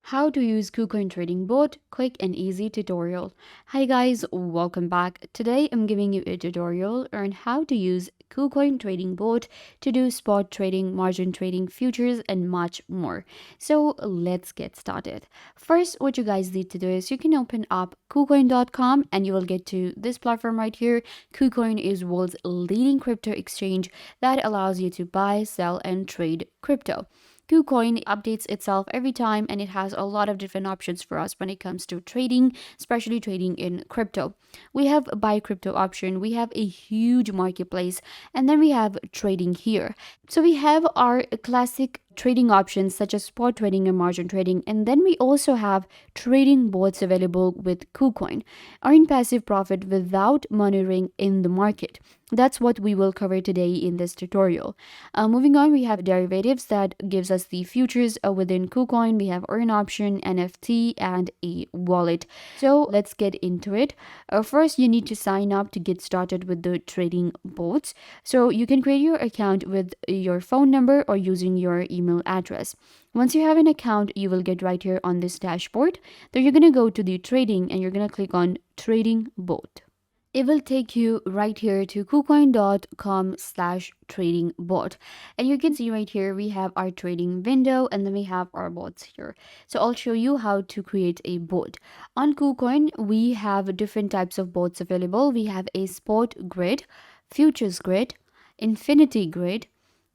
How to use Kucoin trading bot, quick and easy tutorial. Hi guys, welcome back. Today I'm giving you a tutorial on how to use Kucoin trading bot to do spot trading, margin trading, futures and much more. So let's get started. First, what you guys need to do is you can open up Kucoin.com and you will get to this platform right here. Kucoin is world's leading crypto exchange that allows you to buy, sell and trade crypto. KuCoin updates itself every time and it has a lot of different options for us when it comes to trading, especially trading in crypto. We have a buy crypto option, we have a huge marketplace, and then we have trading here. So we have our classic trading options such as spot trading and margin trading, and then we also have trading bots available with KuCoin. Earn passive profit without monitoring in the market. That's what we will cover today in this tutorial. Moving on, we have derivatives that gives us the futures within KuCoin. We have earn option, NFT, and a wallet. So let's get into it. First, you need to sign up to get started with the trading bots. So you can create your account with your phone number or using your email address. Once you have an account, you will get right here on this dashboard. Then you're going to go to the trading and you're going to click on trading bot. It will take you right here to kucoin.com/trading bot. And you can see right here, we have our trading window and then we have our bots here. So I'll show you how to create a bot. On KuCoin, we have different types of bots available. We have a spot grid, futures grid, infinity grid,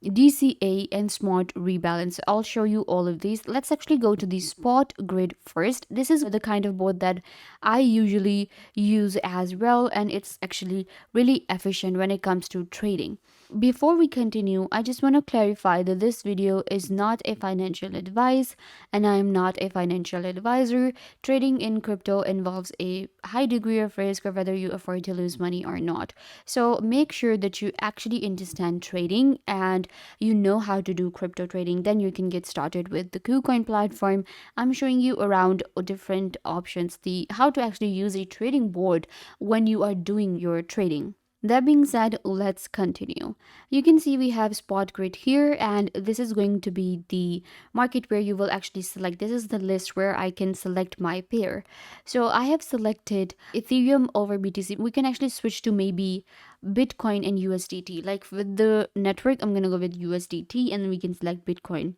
DCA and smart rebalance. I'll show you all of these. Let's actually go to the spot grid first. This is the kind of bot that I usually use as well, and it's actually really efficient when it comes to trading. Before we continue, I just want to clarify that this video is not a financial advice and I am not a financial advisor. Trading in crypto involves a high degree of risk of whether you afford to lose money or not. So make sure that you actually understand trading and you know how to do crypto trading. Then you can get started with the KuCoin platform. I'm showing you around different options, the how to actually use a trading board when you are doing your trading. That being said, let's continue. You can see we have spot grid here, and this is going to be the market where you will actually select. This is the list where I can select my pair. So I have selected Ethereum over BTC. We can actually switch to maybe Bitcoin and USDT. Like with the network, I'm going to go with USDT and then we can select Bitcoin.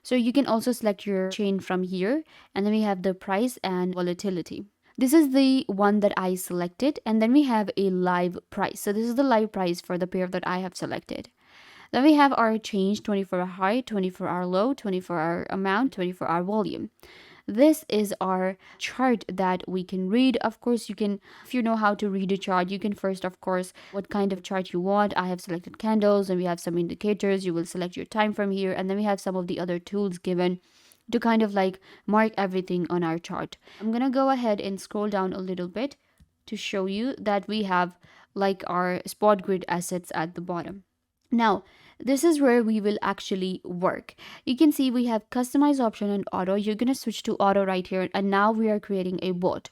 So you can also select your chain from here, and then we have the price and volatility. This is the one that I selected, and then we have a live price. So this is the live price for the pair that I have selected. Then we have our change, 24-hour high, 24-hour low, 24-hour amount, 24-hour volume. This is our chart that we can read. Of course, you can, if you know how to read a chart, you can first, of course, what kind of chart you want. I have selected candles and we have some indicators. You will select your time from here, and then we have some of the other tools given to kind of like mark everything on our chart. I'm gonna go ahead and scroll down a little bit to show you that we have like our spot grid assets at the bottom. Now, this is where we will actually work. You can see we have customize option and auto. You're gonna switch to auto right here, and now we are creating a bot.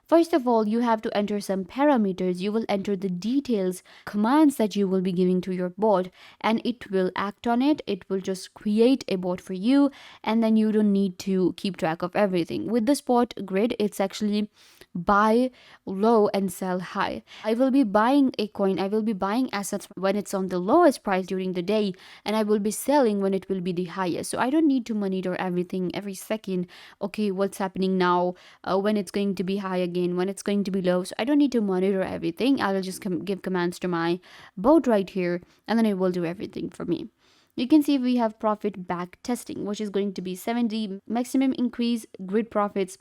First of all, you have to enter some parameters. You will enter the details, commands that you will be giving to your bot, and it will act on it. It will just create a bot for you, and then you don't need to keep track of everything. With the spot grid, it's actually buy low and sell high. I will be buying a coin, I will be buying assets when it's on the lowest price during the day, and I will be selling when it will be the highest. So I don't need to monitor everything every second. Okay, what's happening now, when it's going to be high again, when it's going to be low. So I don't need to monitor everything. I will just give commands to my bot right here, and then it will do everything for me. You can see we have profit back testing, which is going to be 70, maximum increase, grid profits,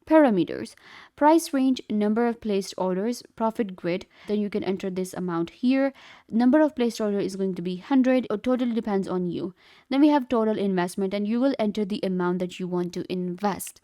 parameters, price range, number of placed orders, profit grid. Then you can enter this amount here. Number of placed order is going to be 100. It totally depends on you. Then we have total investment, and you will enter the amount that you want to invest.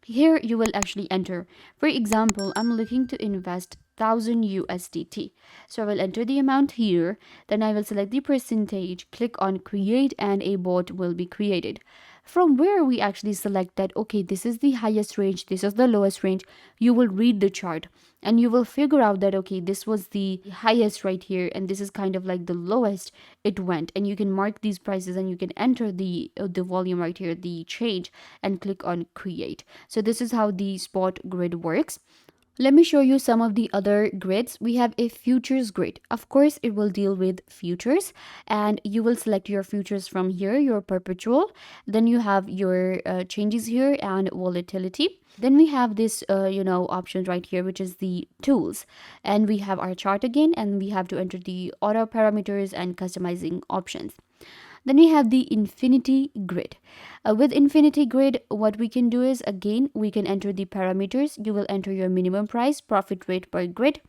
Here you will actually enter, for example, I'm looking to invest 1000 USDT. So I will enter the amount here, then I will select the percentage, click on create, and a bot will be created. From where we actually select that, okay, this is the highest range, this is the lowest range, you will read the chart. and you will figure out that okay, this was the highest right here and this is kind of like the lowest it went, and you can mark these prices and you can enter the volume right here, the change, and click on create. So this is how the spot grid works. Let me show you some of the other grids. We have a futures grid. Of course, it will deal with futures, and you will select your futures from here, your perpetual. Then you have your changes here and volatility. Then we have this, option right here, which is the tools. And we have our chart again, and we have to enter the auto parameters and customizing options. Then we have the infinity grid. With infinity grid, what we can do is again, we can enter the parameters. You will enter your minimum price, profit rate per grid,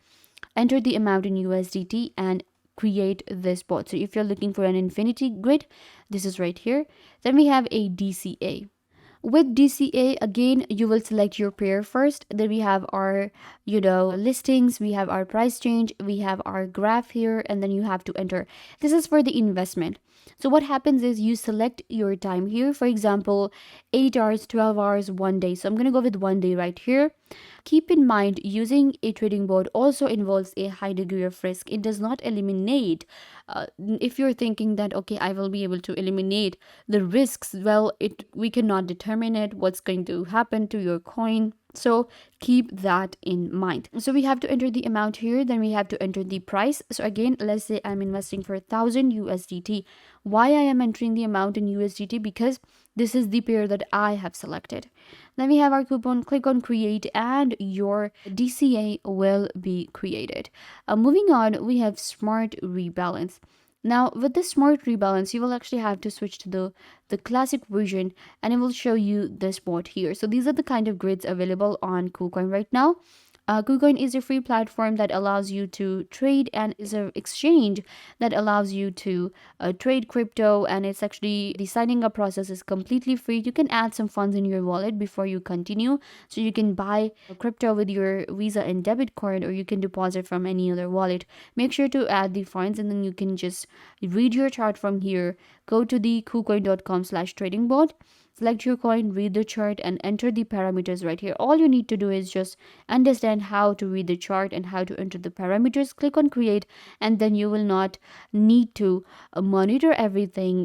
enter the amount in USDT, and create this bot. So if you're looking for an infinity grid, this is right here. Then we have a DCA. With DCA, again, you will select your pair first. Then we have our, listings, we have our price change, we have our graph here, and then you have to enter. This is for the investment. So what happens is you select your time here. For example, 8 hours, 12 hours, 1 day. So I'm going to go with 1 day right here. Keep in mind, using a trading board also involves a high degree of risk. It does not eliminate. If you're thinking that, okay, I will be able to eliminate the risks, well, we cannot determine it, what's going to happen to your coin. So keep that in mind. So we have to enter the amount here, then we have to enter the price. So again, let's say I'm investing for 1000 USDT. Why I am entering the amount in USDT? Because this is the pair that I have selected. Then we have our coupon, click on create, and your DCA will be created. Moving on, we have smart rebalance. Now with the smart rebalance, you will actually have to switch to the classic version, and it will show you this board here. So these are the kind of grids available on Kucoin right now. Kucoin is a free platform that allows you to trade, and is an exchange that allows you to trade crypto, and it's actually, the signing up process is completely free. You can add some funds in your wallet before you continue, so you can buy crypto with your Visa and debit card, or you can deposit from any other wallet. Make sure to add the funds, and then you can just read your chart from here. Go to the kucoin.com/trading bot, select your coin, read the chart, and enter the parameters right here. All you need to do is just understand how to read the chart and how to enter the parameters. Click on create, and then you will not need to monitor everything,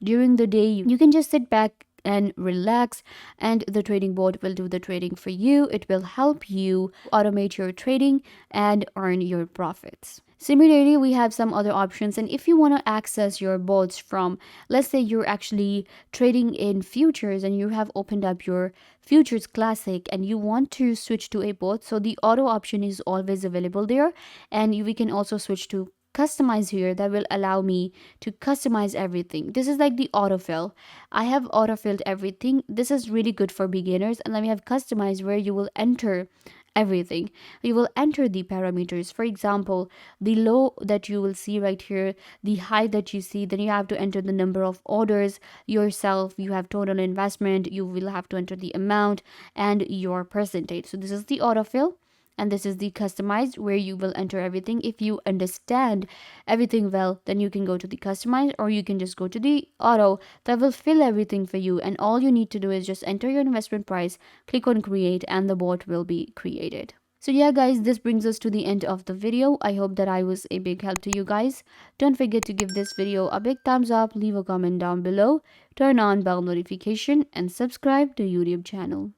during the day. You can just sit back and relax, and the trading bot will do the trading for you. It will help you automate your trading and earn your profits. Similarly, we have some other options, and if you want to access your bots from, let's say you're actually trading in futures and you have opened up your futures classic and you want to switch to a bot, so the auto option is always available there, and we can also switch to customize here. That will allow me to customize everything. This is like the autofill. I have autofilled everything. This is really good for beginners. And then we have customize, where you will enter everything. You will enter the parameters. For example, the low that you will see right here, the high that you see, then you have to enter the number of orders yourself. You have total investment, you will have to enter the amount and your percentage. So this is the autofill, and this is the customized, where you will enter everything. If you understand everything well, then you can go to the customized, or you can just go to the auto. That will fill everything for you, and all you need to do is just enter your investment price, click on create, and the bot will be created. So yeah guys, this brings us to the end of the video. I hope that I was a big help to you guys. Don't forget to give this video a big thumbs up, leave a comment down below, turn on bell notification, and subscribe to YouTube channel.